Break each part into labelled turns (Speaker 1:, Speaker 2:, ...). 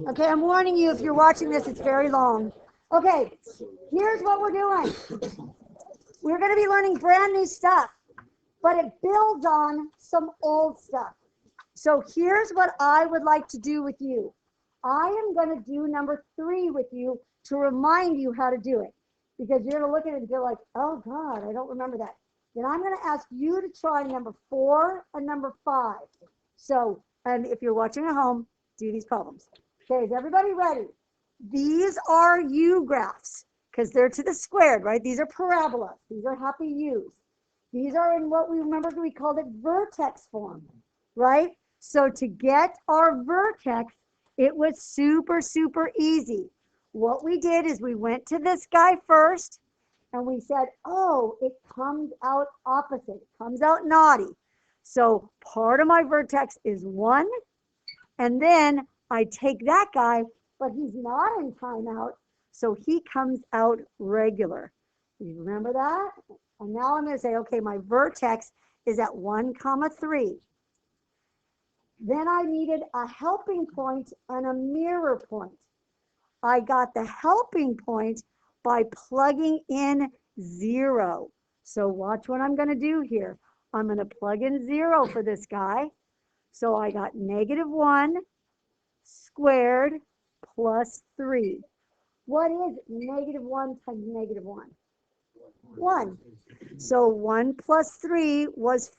Speaker 1: Okay, I'm warning you, if you're watching this, it's very long. Okay, here's what we're doing. We're going to be learning brand new stuff, but it builds on some old stuff. So here's what I would like to do with you. I am going to do number 3 with you to remind you how to do it, because you're going to look at it and feel like, oh God, I don't remember that. Then I'm going to ask you to try number 4 and number 5. So, and if you're watching at home, do these problems. Okay, is everybody ready? These are U graphs because they're to the squared, right? These are parabolas. These are happy U's. These are in what we remember we called it vertex form, right? So to get our vertex, it was super, super easy. What we did is we went to this guy first and we said, oh, it comes out opposite. It comes out naughty. So part of my vertex is 1, and then I take that guy, but he's not in timeout, so he comes out regular. You remember that? And now I'm going to say, okay, my vertex is at 1, 3. Then I needed a helping point and a mirror point. I got the helping point by plugging in 0. So watch what I'm going to do here. I'm going to plug in 0 for this guy. So I got -1 squared plus 3. What is -1 times -1? 1. So 1 plus 3 was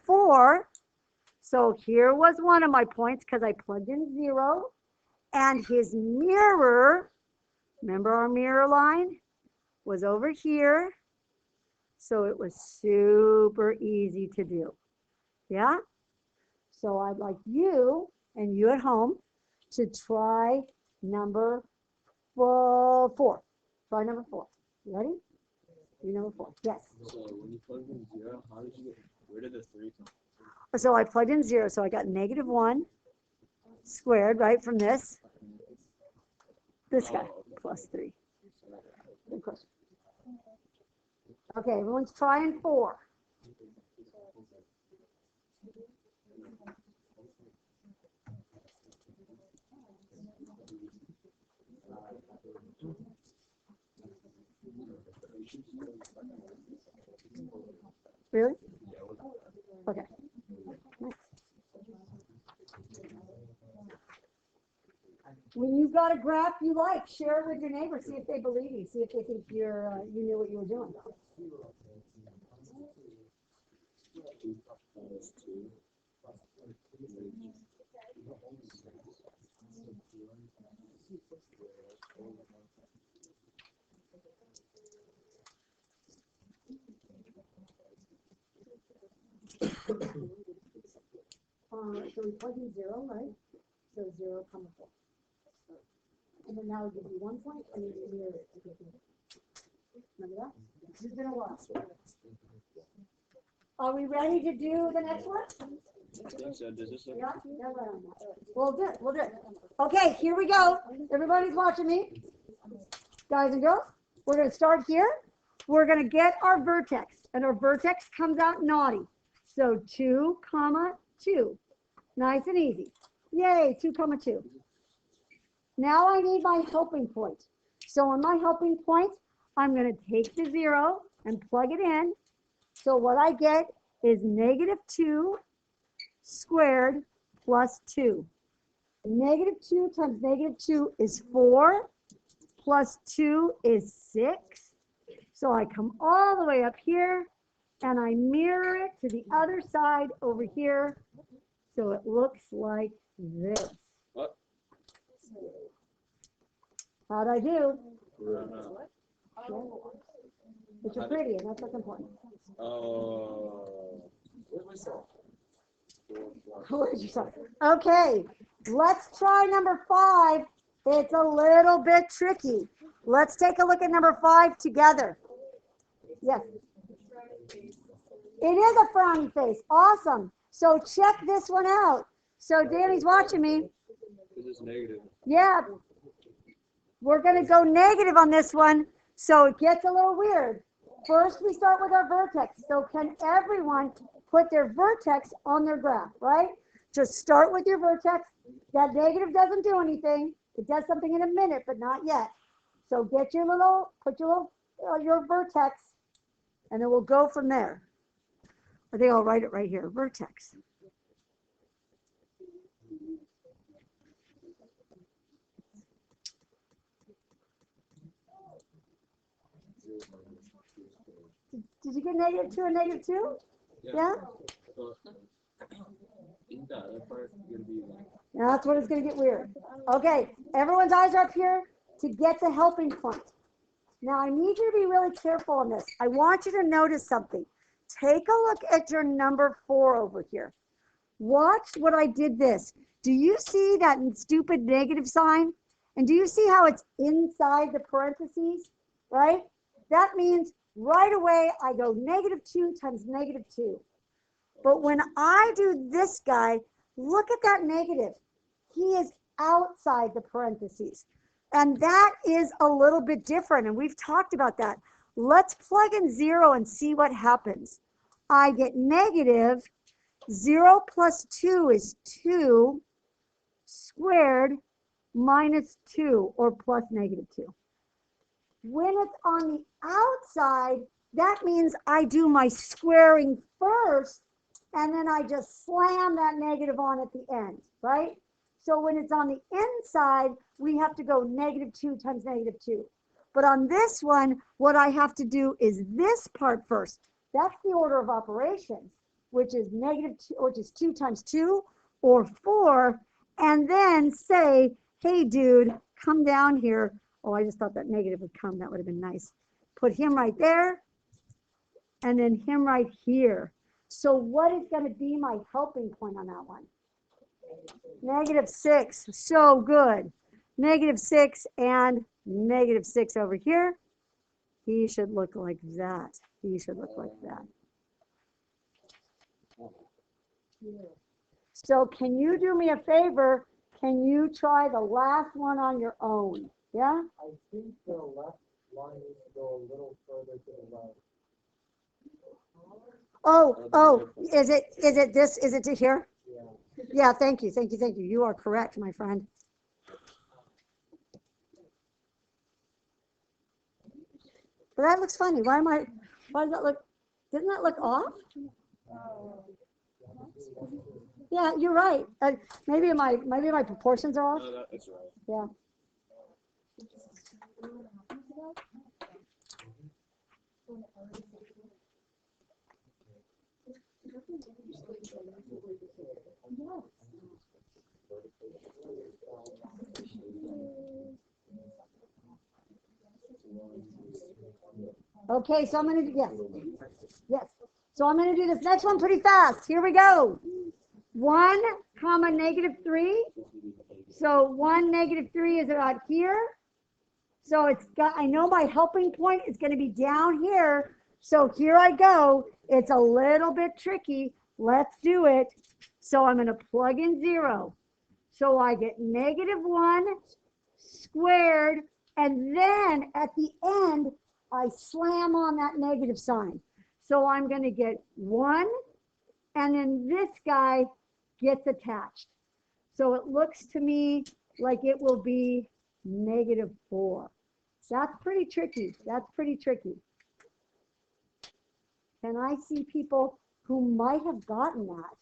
Speaker 1: 4. So here was one of my points because I plugged in 0. And his mirror, remember our mirror line, was over here. So it was super easy to do. Yeah? So I'd like you and you at home to try number 4. Try number 4. You ready? Do number 4. Yes.
Speaker 2: So when you plugged in 0, how did you get, where did the 3 come from?
Speaker 1: So I plugged in 0. So I got -1 squared, right, from this. This guy, plus 3. Good question. Okay, everyone's trying 4. Really? Okay. When you've got a graph you like, share it with your neighbor. See if they believe you. See if they think you knew what you were doing. So we plug in 0, right? So 0, 4. And then now we give you 1 point, and then you mirror it. Remember that? This has been a while. Are we ready to do the next one? Yeah, we'll do it. We'll do it. Okay, here we go. Everybody's watching me. Guys and girls, we're going to start here. We're going to get our vertex, and our vertex comes out naughty. So 2, 2. Nice and easy. Yay, 2, 2. Now I need my helping point. So on my helping point, I'm going to take the 0 and plug it in. So what I get is -2 squared plus 2. -2 times -2 is 4, plus 2 is 6. So I come all the way up here, and I mirror it to the other side over here. So it looks like this.
Speaker 2: What?
Speaker 1: How'd I do?
Speaker 2: Yeah.
Speaker 1: But you're pretty, and that's what's important. Where's your son? Okay, let's try number 5. It's a little bit tricky. Let's take a look at number 5 together. Yes. It is a frowny face. Awesome. So check this one out. So Danny's watching me.
Speaker 2: This is negative.
Speaker 1: Yeah. We're going to go negative on this one. So it gets a little weird. First, we start with our vertex. So can everyone put their vertex on their graph, right? Just start with your vertex. That negative doesn't do anything. It does something in a minute, but not yet. So get your little, put your little, your vertex, and then we'll go from there. I think I'll write it right here, vertex. Did you get -2 and -2? Yeah? That's what it's going to get weird. Okay, everyone's eyes are up here to get the helping point. Now, I need you to be really careful on this. I want you to notice something. Take a look at your number 4 over here. Watch what I did this. Do you see that stupid negative sign? And do you see how it's inside the parentheses, right? That means right away I go -2 times -2. But when I do this guy, look at that negative. He is outside the parentheses. And that is a little bit different. And we've talked about that. Let's plug in 0 and see what happens. I get negative 0 plus 2 is 2 squared minus 2 or plus -2. When it's on the outside, that means I do my squaring first and then I just slam that negative on at the end, right? So when it's on the inside, we have to go -2 times -2. But on this one, what I have to do is this part first. That's the order of operations, which is -2, which is 2 times 2 or 4, and then say, hey, dude, come down here. Oh, I just thought that negative would come. That would have been nice. Put him right there, and then him right here. So what is going to be my helping point on that one? -6. So good. -6 and -6 over here. He should look like that. He should look like that. So can you do me a favor? Can you try the last one on your own? Yeah?
Speaker 3: I think the left line needs to go a little further to the left.
Speaker 1: Oh, is it this? Is it to here?
Speaker 3: Yeah.
Speaker 1: Yeah, thank you. You are correct, my friend. But that looks funny. Why does that look, doesn't that look off? Yeah, you're right. Maybe my proportions are off.
Speaker 2: No, that's right.
Speaker 1: Yeah. Okay, so I'm going to do, yes. So I'm going to do this next one pretty fast. Here we go. 1, comma, -3. So 1, -3 is about here. So it's got, I know my helping point is going to be down here. So here I go. It's a little bit tricky. Let's do it. So I'm going to plug in 0. So I get -1 squared. And then at the end, I slam on that negative sign. So I'm going to get 1. And then this guy gets attached. So it looks to me like it will be -4. That's pretty tricky. That's pretty tricky. And I see people who might have gotten that.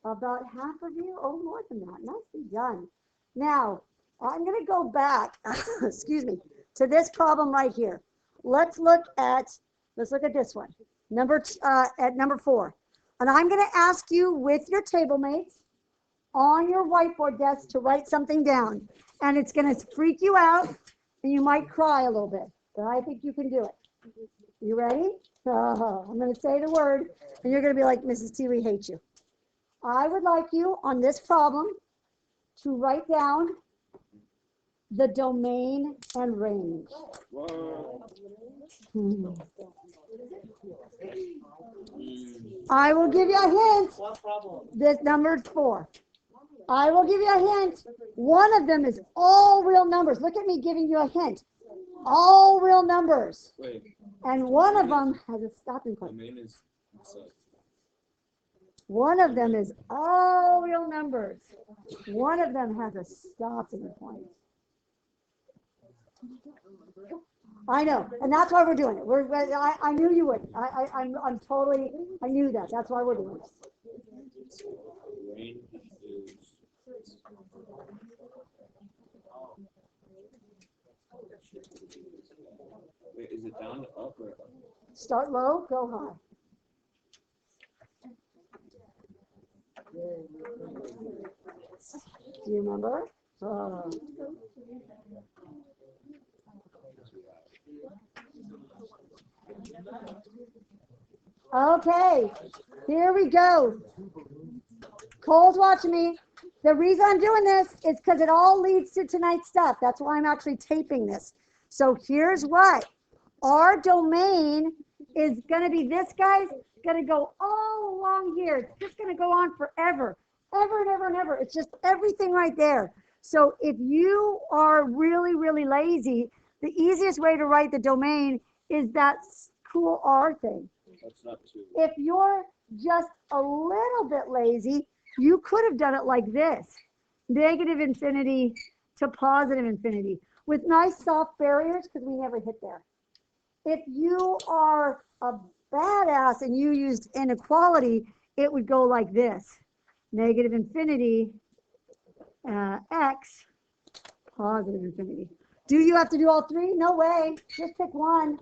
Speaker 1: About half of you, oh, more than that. Nicely done. Now, I'm going to go back, excuse me, to this problem right here. Let's look at this one, at number 4. And I'm going to ask you with your table mates on your whiteboard desk to write something down. And it's going to freak you out, and you might cry a little bit, but I think you can do it. You ready? I'm going to say the word, and you're going to be like, Mrs. T, we hate you. I would like you on this problem to write down the domain and range. I will give you a hint. This number 4. I will give you a hint. One of them is all real numbers. Look at me giving you a hint. All real numbers.
Speaker 2: Wait.
Speaker 1: And one of them has a stopping point.
Speaker 2: The main is
Speaker 1: One of them is all real real numbers. One of them has a stopping point. I know, and that's why we're doing it. I knew you would. I'm totally, I knew that. That's why we're doing it.
Speaker 2: Range is. Wait, is it down to up or up?
Speaker 1: Start low, go high. Do you remember? Okay, here we go. Cole's watching me. The reason I'm doing this is because it all leads to tonight's stuff. That's why I'm actually taping this. So here's what. Our domain is going to be, this guy's going to go all along here. It's just going to go on forever, ever and ever and ever. It's just everything right there. So if you are really, really lazy, the easiest way to write the domain is that cool R thing.
Speaker 2: That's not too.
Speaker 1: If you're just a little bit lazy, you could have done it like this. Negative infinity to positive infinity with nice soft barriers because we never hit there. If you are a badass and you used inequality, it would go like this. Negative infinity, x, positive infinity. Do you have to do all three? No way. Just pick one.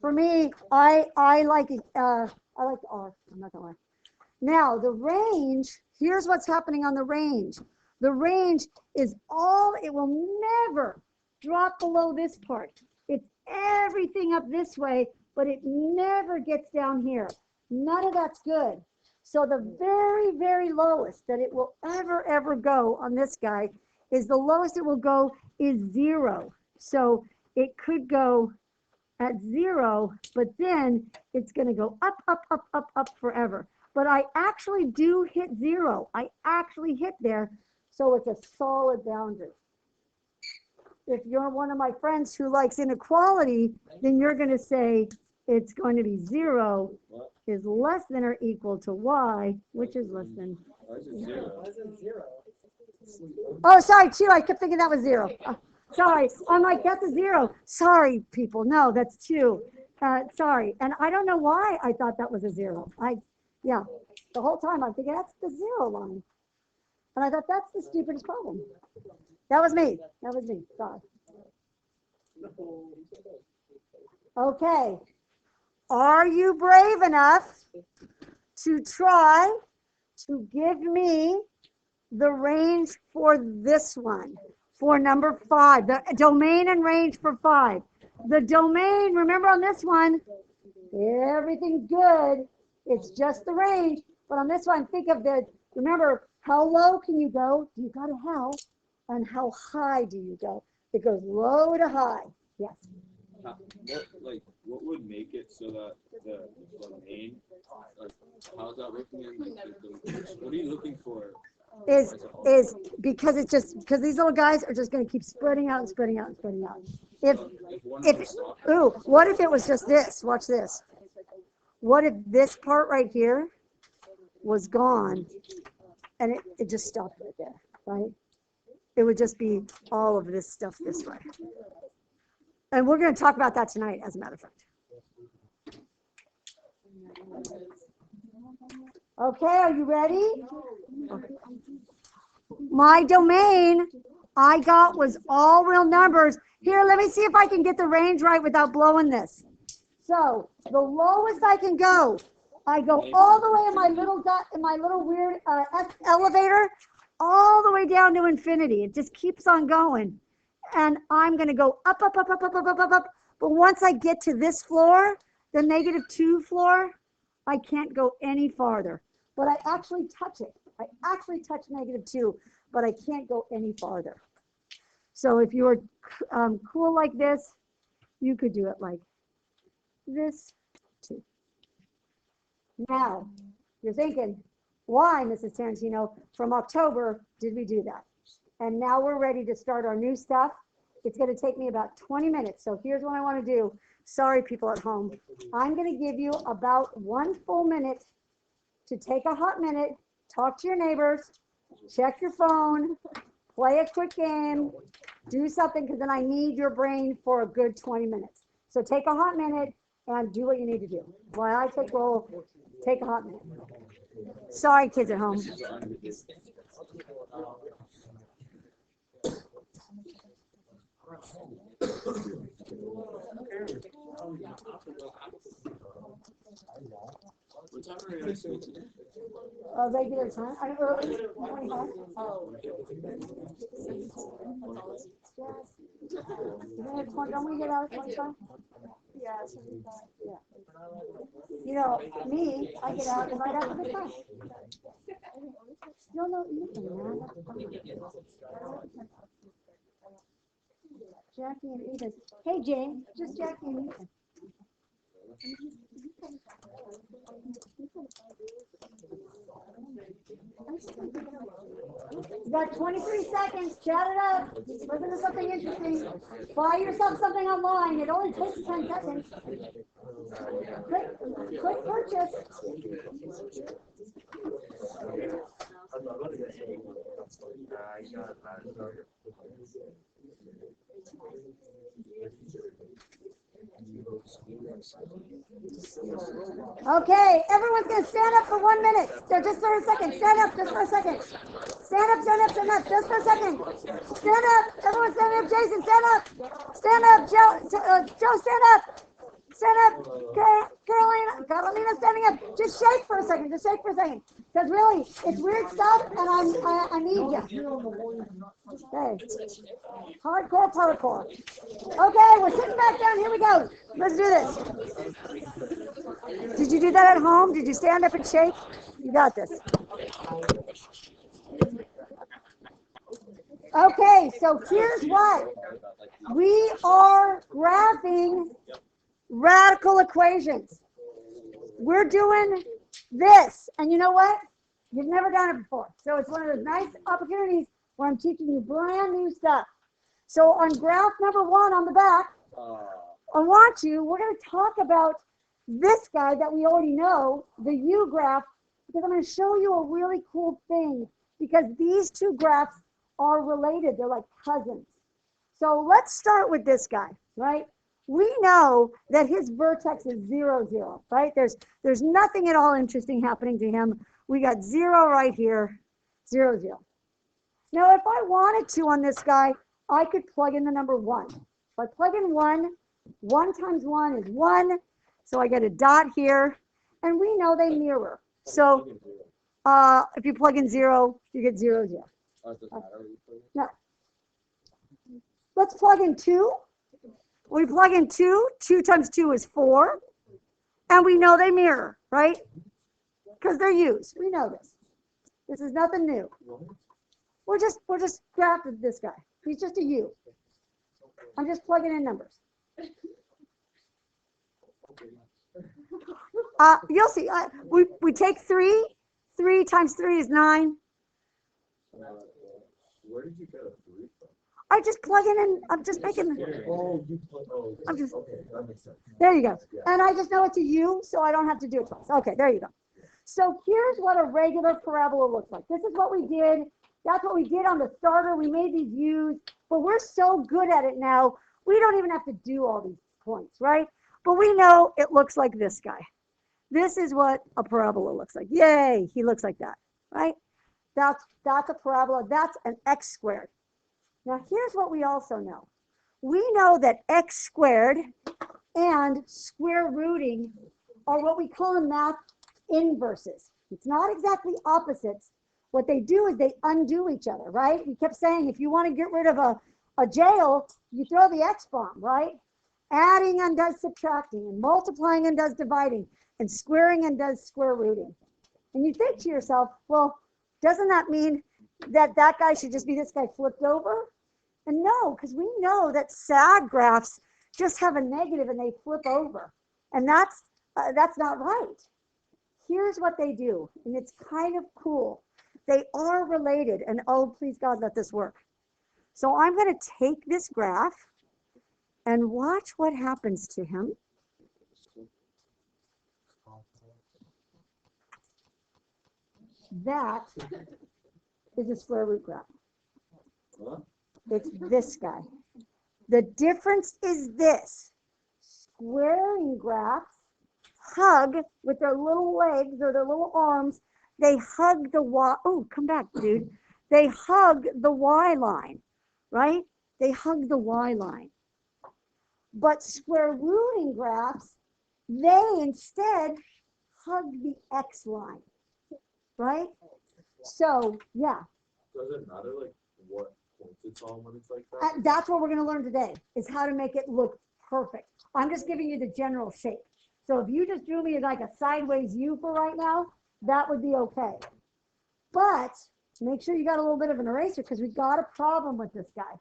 Speaker 1: For me, I like the R. I'm not gonna lie. Now the range, here's what's happening on the range. The range is all, it will never drop below this part. It's everything up this way, but it never gets down here. None of that's good. So the very, very lowest that it will ever go on this guy is the lowest it will go is 0. So it could go at 0, but then it's going to go up forever. But I actually do hit 0. I actually hit there, so it's a solid boundary. If you're one of my friends who likes inequality, then you're going to say it's going to be 0 is less than or equal to y, which is less than.
Speaker 2: Why is it 0? Why is it 0?
Speaker 1: Oh, sorry, 2. I kept thinking that was 0. Sorry, I'm like, that's a 0. Sorry, people. No, that's 2. Sorry. And I don't know why I thought that was a 0. Yeah, the whole time I'm thinking that's the 0 line. And I thought that's the stupidest problem. That was me. That was me. Sorry. Okay. Are you brave enough to try to give me the range for this one? For number 5, the domain and range for 5. The domain, remember on this one, everything's good. It's just the range. But on this one, think of the, remember, how low can you go? Do you go to hell? And how high do you go? It goes low to high. Yes.
Speaker 2: What would make it so that the domain, how's that working in? What are you looking for?
Speaker 1: Is because it's just because these little guys are just going to keep spreading out and spreading out and spreading out. What if it was just this? Watch this. What if this part right here was gone and it just stopped right there, right? It would just be all of this stuff this way. And we're going to talk about that tonight, as a matter of fact. Okay, are you ready? Okay. My domain I got was all real numbers. Here, let me see if I can get the range right without blowing this. So the lowest I can go, I go all the way in my little weird elevator, all the way down to infinity. It just keeps on going. And I'm going to go up. But once I get to this floor, the -2 floor, I can't go any farther. But I actually touch it. I actually touch -2, but I can't go any farther. So if you were cool like this, you could do it like this too. Now, you're thinking, why, Mrs. Tarantino, from October did we do that? And now we're ready to start our new stuff. It's going to take me about 20 minutes. So here's what I want to do. Sorry, people at home. I'm going to give you about 1 full minute to take a hot minute, talk to your neighbors, check your phone, play a quick game, do something, because then I need your brain for a good 20 minutes. So take a hot minute and do what you need to do. While I take roll, take a hot minute. Sorry, kids at home.
Speaker 2: What time are you guys switching?
Speaker 1: Regular time, early, 25. Don't we get out at 25? Yeah. You know, me, I get out right after the class. Still no eating, man. Jackie and Ethan. Hey, James, just Jackie and Ethan. You got 23 seconds. Chat it up. Listen to something interesting. Buy yourself something online. It only takes 10 seconds. Quick purchase. Okay, everyone's going to stand up for 1 minute. So just for a second. Stand up just for a second. Stand up, stand up, stand up, just for a second. Stand up. Everyone stand up. Jason, stand up. Stand up. Joe, stand up. Stand up. Carolina standing up. Just shake for a second. Just shake for a second. Because really, it's weird stuff, and I need you. Okay. Hardcore, parkour. Okay, we're sitting back down. Here we go. Let's do this. Did you do that at home? Did you stand up and shake? You got this. Okay, so here's what. We are graphing radical equations. We're doing this. And you know what? You've never done it before. So it's one of those nice opportunities where I'm teaching you brand new stuff. So on graph number 1 on the back, we're going to talk about this guy that we already know, the U graph, because I'm going to show you a really cool thing, because these two graphs are related. They're like cousins. So let's start with this guy, right? We know that his vertex is 0, 0, right? There's nothing at all interesting happening to him. We got 0 right here, 0, 0. Now, if I wanted to on this guy, I could plug in the number 1. If I plug in 1, 1 times 1 is 1. So I get a dot here, and we know they mirror. So if you plug in 0, you get 0, 0. No. Let's plug in 2. We plug in 2. 2 times 2 is 4. And we know they mirror, right? Because they're U's. We know this. This is nothing new. We're just grafted this guy. He's just a U. I'm just plugging in numbers. You'll see. We take 3. 3 times 3 is 9.
Speaker 2: Where did you get a 3 from?
Speaker 1: I just plug it in. I'm just making. I'm just.
Speaker 3: Okay, that makes sense.
Speaker 1: There you go. And I just know it's a U, so I don't have to do it twice. Okay, there you go. So here's what a regular parabola looks like. This is what we did. That's what we did on the starter. We made these U's, but we're so good at it now, we don't even have to do all these points, right? But we know it looks like this guy. This is what a parabola looks like. Yay, he looks like that, right? That's a parabola. That's an x squared. Now, here's what we also know. We know that x squared and square rooting are what we call in math inverses. It's not exactly opposites. What they do is they undo each other, right? We kept saying if you want to get rid of a jail, you throw the x bomb, right? Adding undoes subtracting, and multiplying undoes dividing, and squaring undoes square rooting. And you think to yourself, well, doesn't that mean that that guy should just be this guy flipped over? And no, because we know that SAG graphs just have a negative and they flip over. And that's not right. Here's what they do, and it's kind of cool. They are related, and oh, please God, let this work. So I'm going to take this graph and watch what happens to him. That is a square root graph.
Speaker 2: Huh?
Speaker 1: It's this guy. The difference is this. Squaring graphs hug with their little legs or their little arms. They hug the y. Oh, come back, dude. They hug the y line, right? They hug the y line. But square rooting graphs, they instead hug the x line, right? So, yeah.
Speaker 2: Does it matter like what point it's on when it's like that?
Speaker 1: That's what we're going to learn today, is how to make it look perfect. I'm just giving you the general shape. So if you just drew me like a sideways U for right now, that would be okay. But make sure you got a little bit of an eraser, because we got a problem with this guy.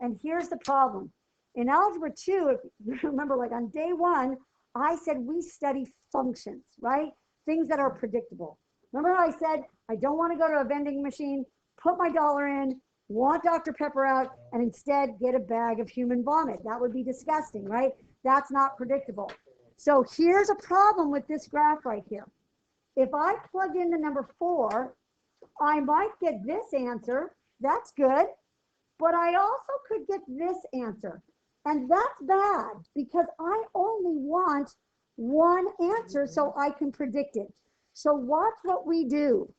Speaker 1: And here's the problem. In Algebra 2, if you remember, like on day 1, I said we study functions, right? Things that are predictable. Remember how I said, I don't want to go to a vending machine, put my dollar in, want Dr. Pepper out, and instead get a bag of human vomit. That would be disgusting, right? That's not predictable. So here's a problem with this graph right here. If I plug in the number 4, I might get this answer. That's good. But I also could get this answer. And that's bad, because I only want one answer so I can predict it. So watch what we do.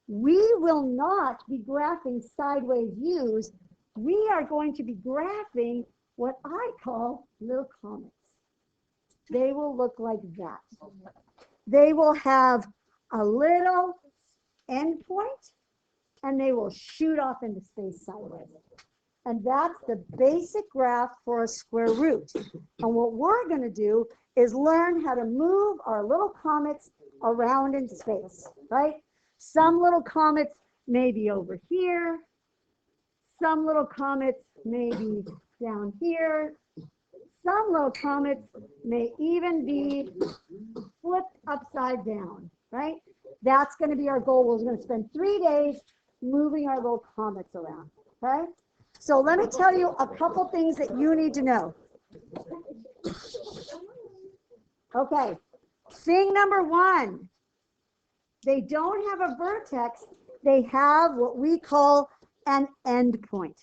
Speaker 1: We will not be graphing sideways U's. We are going to be graphing what I call little comets. They will look like that. They will have a little endpoint, and they will shoot off into space sideways. And that's the basic graph for a square root. And what we're going to do is learn how to move our little comets around in space, right? Some little comets may be over here. Some little comets may be down here. Some little comets may even be flipped upside down, right? That's going to be our goal. We're going to spend 3 days moving our little comets around, okay? So let me tell you a couple things that you need to know. Okay, thing number 1, they don't have a vertex, they have what we call an endpoint.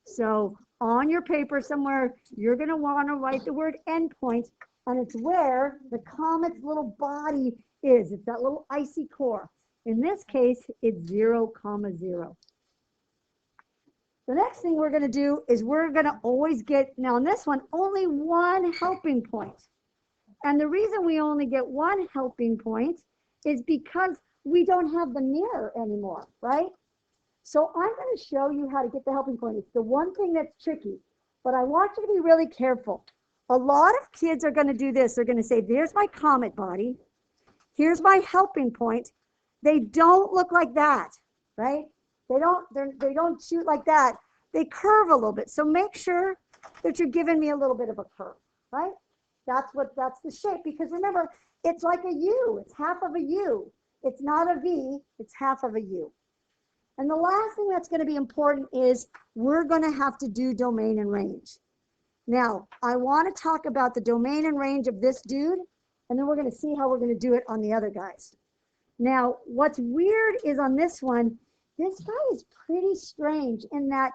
Speaker 1: So on your paper somewhere, you're going to want to write the word endpoint, and it's where the comet's little body is. It's that little icy core. In this case, it's 0, 0. The next thing we're going to do is we're going to always get, now in this one, only one helping point. And the reason we only get one helping point is because we don't have the mirror anymore, right? So I'm going to show you how to get the helping point. It's the one thing that's tricky, but I want you to be really careful. A lot of kids are going to do this. They're going to say, there's my comet body. Here's my helping point. They don't look like that, right? They don't shoot like that. They curve a little bit. So make sure that you're giving me a little bit of a curve, right? That's the shape, because remember, it's like a U. It's half of a U. It's not a V, it's half of a U. And the last thing that's going to be important is we're going to have to do domain and range. Now, I want to talk about the domain and range of this dude, and then we're going to see how we're going to do it on the other guys. Now, what's weird is on this one, this guy is pretty strange in that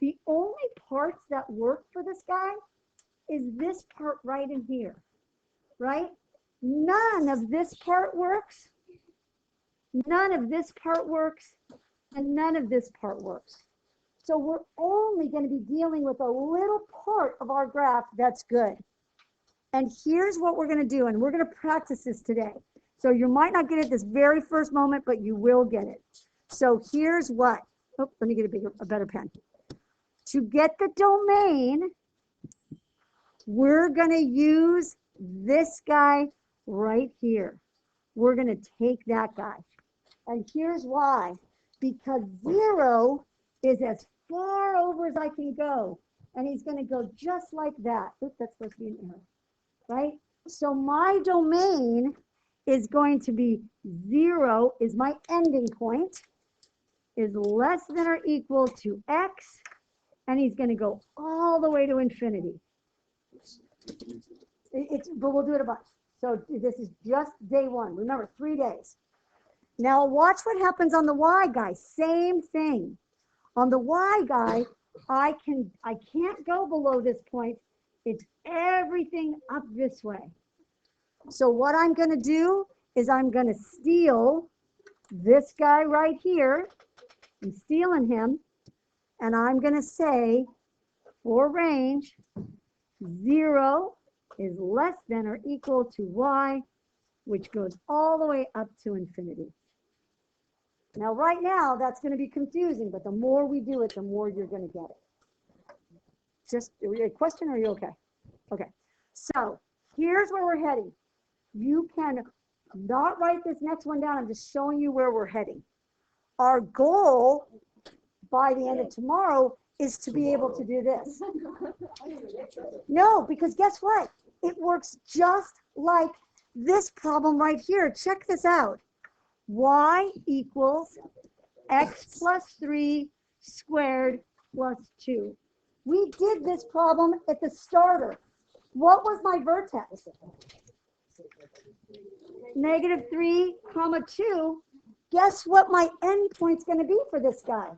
Speaker 1: the only parts that work for this guy is this part right in here, right? None of this part works. None of this part works. And none of this part works. So we're only going to be dealing with a little part of our graph that's good. And here's what we're going to do, and we're going to practice this today. So you might not get it this very first moment, but you will get it. So here's what. Oh, let me get a better pen. To get the domain, we're going to use this guy right here. We're going to take that guy. And here's why. Because 0 is as far over as I can go. And he's going to go just like that. Oops, that's supposed to be an arrow, right? So my domain is going to be 0 is my ending point, is less than or equal to x, and he's going to go all the way to infinity. But we'll do it a bunch. So this is just day 1. Remember, 3 days. Now watch what happens on the y guy. Same thing. On the y guy, I can't go below this point. It's everything up this way. So what I'm going to do is I'm going to steal this guy right here. I'm stealing him. And I'm going to say, for range, 0 is less than or equal to y, which goes all the way up to infinity. Now, right now, that's going to be confusing, but the more we do it, the more you're going to get it. Just a question, or are you okay? Okay. So here's where we're heading. You can not write this next one down. I'm just showing you where we're heading. Our goal by the end of tomorrow is to be able to do this. No, because guess what? It works just like this problem right here. Check this out. Y equals x plus 3 squared plus 2. We did this problem at the starter. What was my vertex? -3, 2. Guess what my endpoint's going to be for this guy?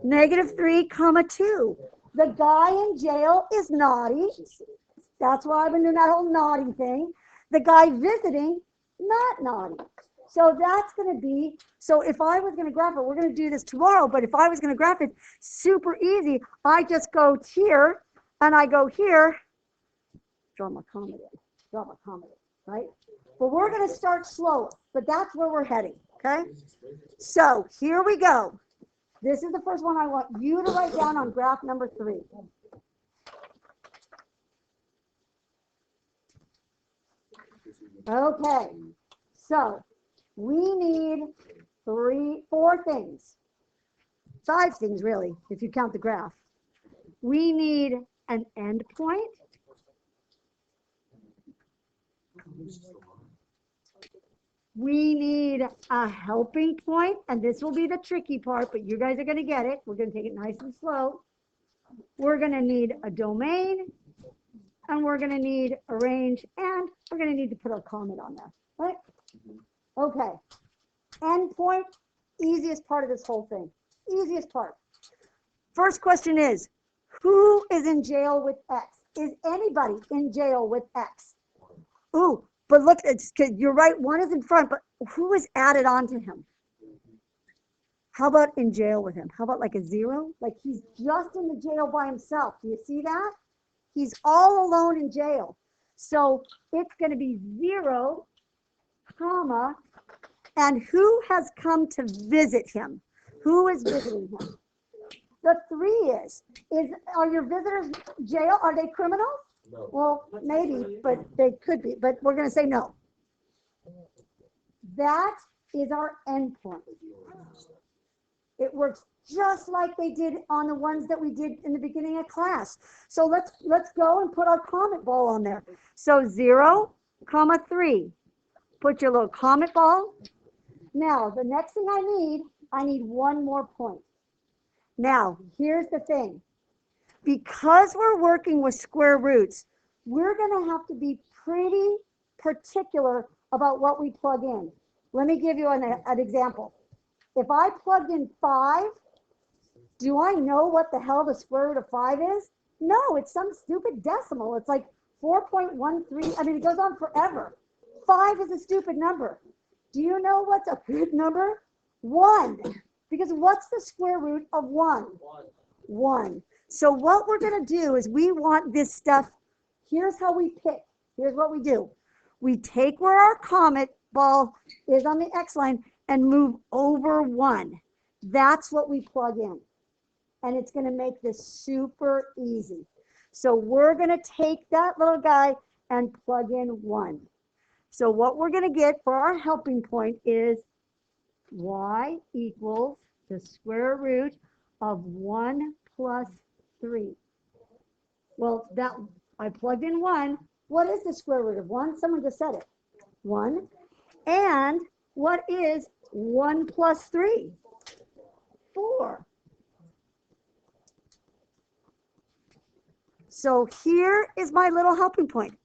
Speaker 1: -3, 2. The guy in jail is naughty. That's why I've been doing that whole naughty thing. The guy visiting, not naughty. So that's going to be, so if I was going to graph it, we're going to do this tomorrow, but if I was going to graph it, super easy. I just go here, and I go here, draw my comet in, right? But we're going to start slower, but that's where we're heading, okay? So here we go. This is the first one I want you to write down on graph number 3. Okay, so we need 4 things. 5 things, really, if you count the graph. We need an endpoint. We need a helping point, and this will be the tricky part, but you guys are going to get it. We're going to take it nice and slow. We're going to need a domain, and we're going to need a range, and we're going to need to put our comment on there, right? Okay. Endpoint, easiest part of this whole thing. Easiest part. First question is, who is in jail with X? Is anybody in jail with X? Ooh, but look, you're right, 1 is in front, but who is added on to him? How about in jail with him? How about like a 0? Like he's just in the jail by himself. Do you see that? He's all alone in jail. So it's going to be 0, comma, and who has come to visit him? Who is visiting him? The 3 are your visitors jail? Are they criminals? No. Well, maybe, but they could be, but we're going to say no. That is our endpoint. It works just like they did on the ones that we did in the beginning of class. So let's go and put our comment ball on there. So 0, 3. Put your little comment ball. Now, the next thing I need 1 more point. Now, here's the thing. Because we're working with square roots, we're going to have to be pretty particular about what we plug in. Let me give you an example. If I plugged in 5, do I know what the hell the square root of 5 is? No, it's some stupid decimal. It's like 4.13. I mean, it goes on forever. 5 is a stupid number. Do you know what's a good number? 1. Because what's the square root of 1? 1. So what we're going to do is we want this stuff. Here's how we pick. Here's what we do. We take where our comet ball is on the X line and move over 1. That's what we plug in. And it's going to make this super easy. So we're going to take that little guy and plug in 1. So what we're going to get for our helping point is y equals the square root of 1 plus 3. Well, that I plugged in 1. What is the square root of 1? Someone just said it. 1. And what is 1 plus 3? 4. So here is my little helping point.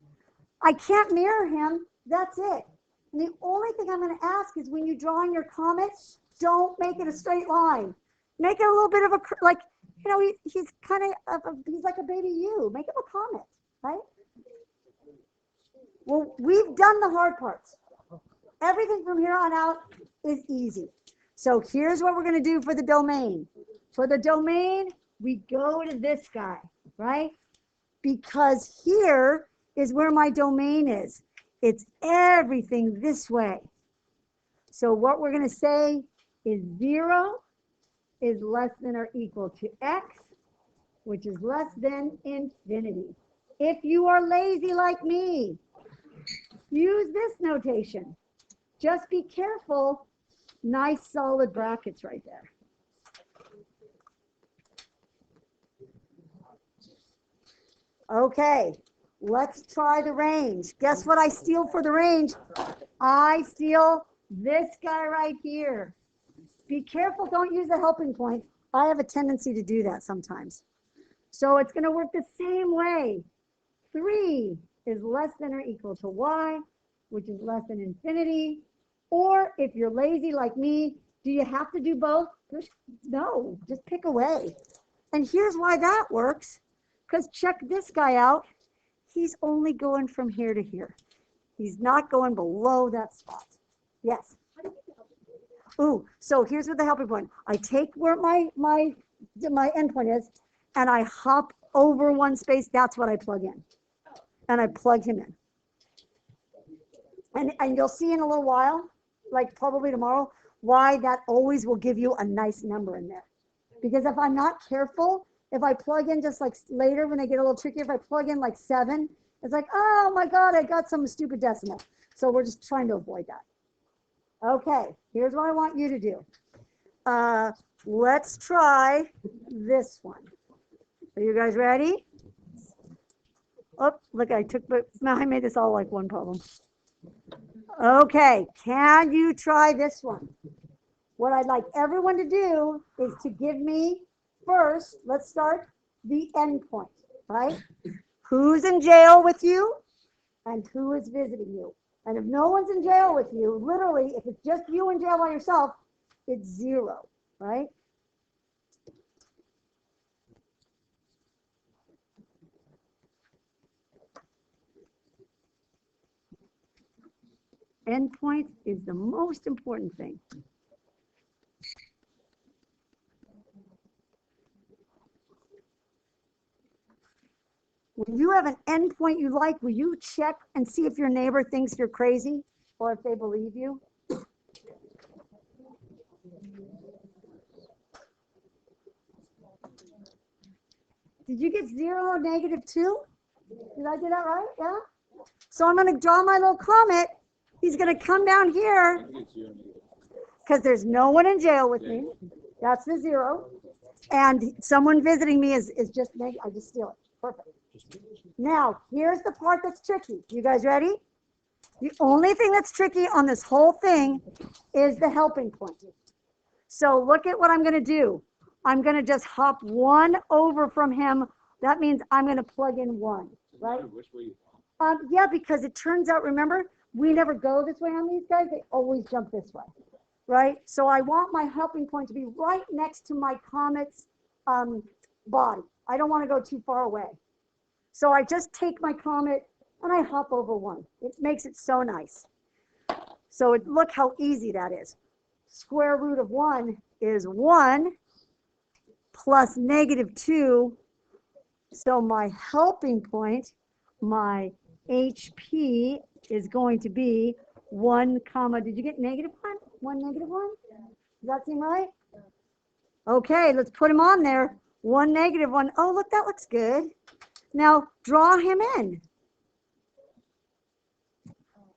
Speaker 1: I can't mirror him. That's it. And the only thing I'm going to ask is when you're drawing your comet, don't make it a straight line. Make it a little bit of a, like, you know, he's kind of, he's like a baby you. Make him a comet, right? Well, we've done the hard parts. Everything from here on out is easy. So here's what we're going to do for the domain. For the domain, we go to this guy, right? Because here is where my domain is. It's everything this way. So what we're going to say is 0 is less than or equal to x, which is less than infinity. If you are lazy like me, use this notation. Just be careful. Nice solid brackets right there. Okay, let's try the range. Guess what I steal for the range? I steal this guy right here. Be careful, don't use the helping point. I have a tendency to do that sometimes. So it's going to work the same way. 3 is less than or equal to y, which is less than infinity. Or if you're lazy like me, do you have to do both? No, just pick away. And here's why that works. Because check this guy out. He's only going from here to here. He's not going below that spot. Yes. Ooh, so here's what the helping point. I take where my endpoint is, and I hop over one space. That's what I plug in. And I plug him in. And you'll see in a little while, like probably tomorrow, why that always will give you a nice number in there. Because if I'm not careful, if I plug in just like later when they get a little tricky, if I plug in like 7, it's like, oh my God, I got some stupid decimal. So we're just trying to avoid that. Okay, here's what I want you to do. Let's try this one. Are you guys ready? Oh, look, I made this all like one problem. Okay, can you try this one? What I'd like everyone to do is to give me first, let's start the endpoint, right? Who's in jail with you and who is visiting you? And if no one's in jail with you, literally, if it's just you in jail by yourself, it's 0, right? Endpoint is the most important thing. When you have an endpoint you like, will you check and see if your neighbor thinks you're crazy or if they believe you? Did you get 0 or -2? Did I do that right? Yeah? So I'm going to draw my little comet. He's going to come down here because there's no one in jail with me. That's the 0. And someone visiting me is just negative. I just steal it. Perfect. Now, here's the part that's tricky. You guys ready? The only thing that's tricky on this whole thing is the helping point. So look at what I'm going to do. I'm going to just hop 1 over from him. That means I'm going to plug in 1, right? Yeah, because it turns out, remember, we never go this way on these guys. They always jump this way, right? So I want my helping point to be right next to my comet's body. I don't want to go too far away. So I just take my comet and I hop over 1. It makes it so nice. So look how easy that is. Square root of 1 is 1 plus -2. So my helping point, my HP, is going to be 1 comma, did you get -1? 1 -1? Does that seem right? Okay, let's put him on there. 1 -1. Oh, look, that looks good. Now draw him in.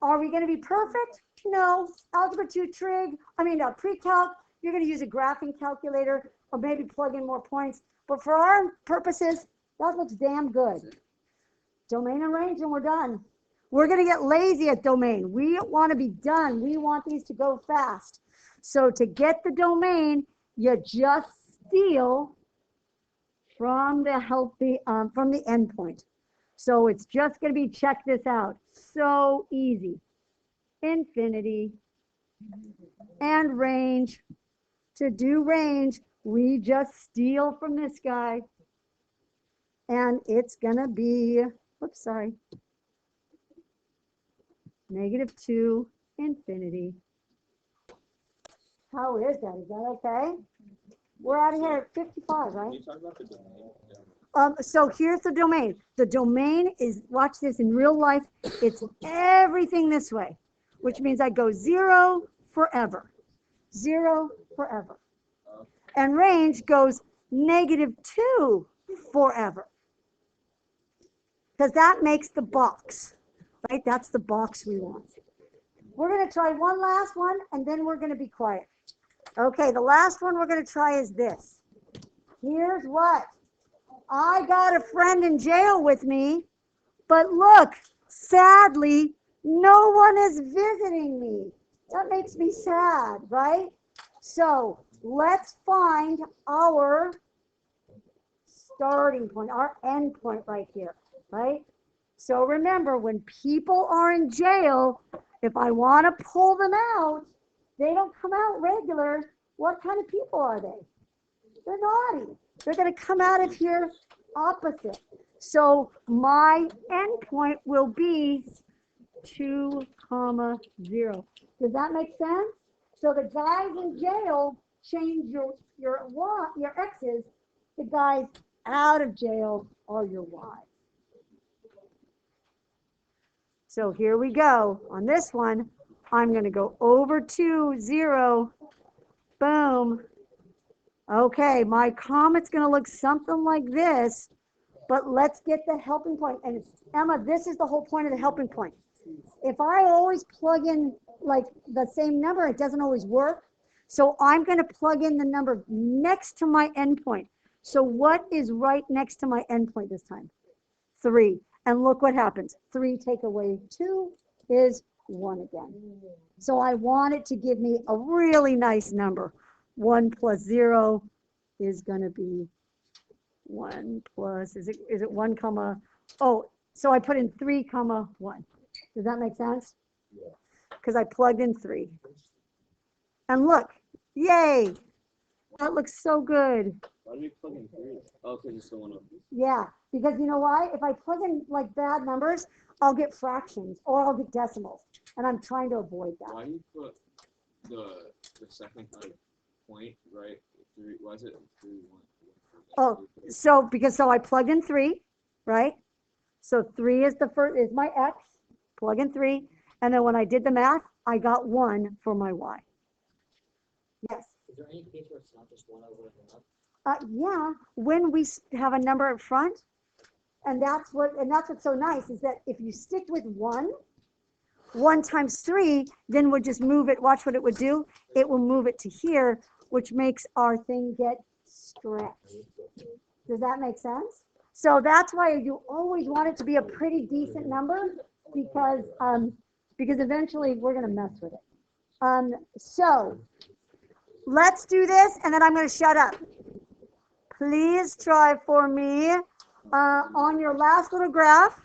Speaker 1: Are we going to be perfect? No. Algebra 2 trig, pre-calc, you're going to use a graphing calculator or maybe plug in more points. But for our purposes, that looks damn good. Domain and range, and we're done. We're going to get lazy at domain. We want to be done. We want these to go fast. So to get the domain, you just steal from the endpoint. So it's just going to be, check this out. So easy. infinity, and range. To do range, we just steal from this guy. And it's going to be, whoops, sorry, -2, infinity. How is that? Is that okay? We're out of here at 55, right?
Speaker 2: Can you talk about the domain?
Speaker 1: So here's the domain. The domain is, watch this in real life, it's everything this way, which means I go 0 forever. 0 forever. And range goes -2 forever. Because that makes the box, right? That's the box we want. We're going to try one last one, and then we're going to be quiet. Okay, the last one we're going to try is this. Here's what. I got a friend in jail with me, but look, sadly, no one is visiting me. That makes me sad, right? So let's find our starting point, our end point right here, right? So remember, when people are in jail, if I want to pull them out, they don't come out regular. What kind of people are they? They're naughty. They're going to come out of here opposite. So my endpoint will be 2, 0. Does that make sense? So the guys in jail change your X's. The guys out of jail are your Y's. So here we go. On this one, I'm going to go over 2, 0. Boom. Okay, my comment's going to look something like this, but let's get the helping point. And Emma, this is the whole point of the helping point. If I always plug in like the same number, it doesn't always work. So I'm going to plug in the number next to my endpoint. So what is right next to my endpoint this time? 3. And look what happens. 3 take away 2 is 1 again. So I want it to give me a really nice number. 1 plus 0 is going to be 1 plus, is it 1 comma, oh, so I put in 3 comma 1. Does that make sense? Yeah. Because I plugged in 3. And look, yay, that looks so good.
Speaker 2: Why do we plug in 3? Oh, because it's the one up.
Speaker 1: Yeah, because you know why? If I plug in like bad numbers, I'll get fractions or I'll get decimals. And I'm trying to avoid that.
Speaker 2: Why do you put the second kind of point, right? 3, why is it 3, 1?
Speaker 1: Oh, so I plugged in 3, right? So 3 is the first, is my X, plug in 3. And then when I did the math, I got 1 for my Y. Yes.
Speaker 3: Is there any case where it's not just 1 over and up?
Speaker 1: Yeah, when we have a number up front, and that's what's so nice is that if you stick with 1 times 3, then we'll just move it. Watch what it would do. It will move it to here, which makes our thing get stretched. Does that make sense? So that's why you always want it to be a pretty decent number because eventually we're going to mess with it. So let's do this, and then I'm going to shut up. Please try for me on your last little graph,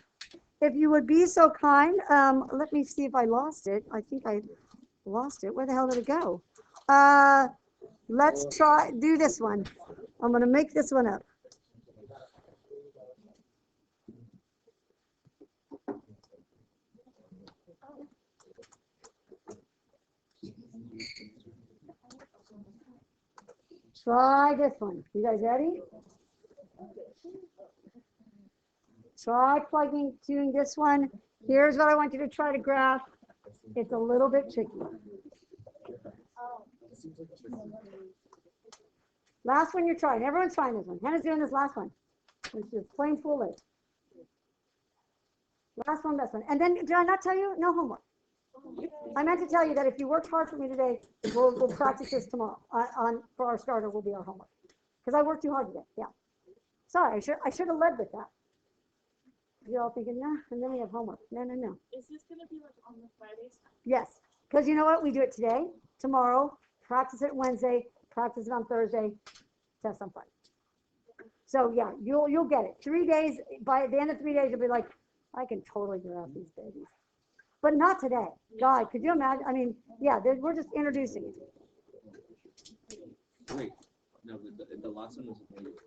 Speaker 1: if you would be so kind. Let me see if I lost it. I think I lost it. Where the hell did it go? Let's do this one. I'm going to make this one up. Try this one. You guys ready? Try doing this one. Here's what I want you to try to graph. It's a little bit tricky. Last one you're trying. Everyone's trying this one. Hannah's doing this last one. It's just plain foolish. Last one, best one. And then, did I not tell you? No homework. I meant to tell you that if you worked hard for me today, we'll practice this tomorrow. For our starter will be our homework. Because I worked too hard today. Yeah. Sorry, I should have led with that. You're all thinking, no, and then we have homework. No.
Speaker 4: Is this going to be like on the Fridays?
Speaker 1: Yes. Because you know what? We do it today, tomorrow, practice it Wednesday, practice it on Thursday, test on Friday. So yeah, you'll get it. 3 days, by the end of 3 days, you'll be like, I can totally graph these babies. but not today. God, could you imagine? I mean, yeah, we're just introducing it.
Speaker 2: Wait, no, the last one was negative.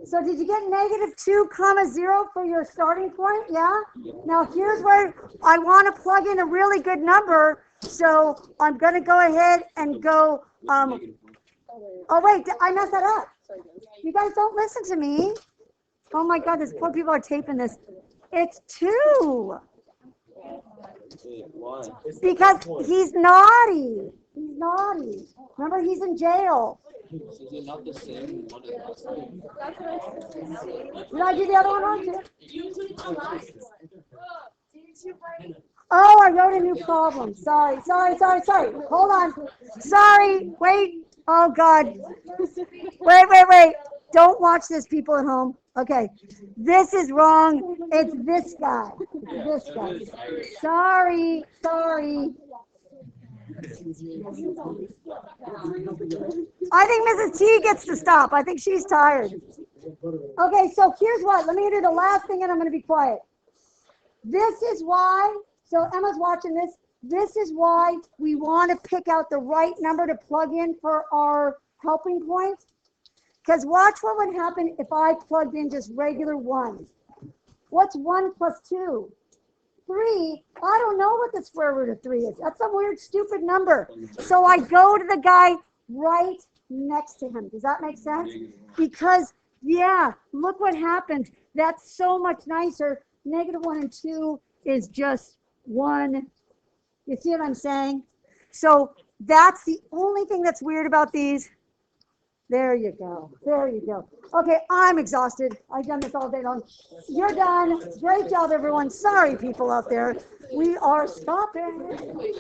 Speaker 1: So did you get -2, 0 for your starting point? Yeah? Now here's where I want to plug in a really good number. So I'm going to go ahead and go, oh wait, I messed that up. You guys don't listen to me. Oh my God, these poor people are taping this. It's 2.
Speaker 2: Why?
Speaker 1: Because he's naughty. He's naughty. Remember, he's in jail.
Speaker 2: Is it not the same one as last time?
Speaker 4: That's what I said.
Speaker 1: Did I do the other one wrong too?
Speaker 4: You did the last one. Didn't you write?
Speaker 1: Oh, I wrote a new problem. Sorry. Hold on. Sorry. Wait. Oh, God. Wait. Don't watch this, people at home. Okay. This is wrong. It's this guy. This guy. Sorry. I think Mrs. T gets to stop. I think she's tired. Okay, so here's what. Let me do the last thing and I'm going to be quiet. This is why, so Emma's watching this. This is why we want to pick out the right number to plug in for our helping points. Because watch what would happen if I plugged in just regular 1s. What's 1 plus 2? 3. I don't know what the square root of 3 is. That's some weird, stupid number. So I go to the guy right next to him. Does that make sense? Because, yeah, look what happens. That's so much nicer. -1 and 2 is just 1. You see what I'm saying? So that's the only thing that's weird about these. There you go. Okay, I'm exhausted. I've done this all day long. You're done. Great job, everyone. Sorry, people out there. We are stopping.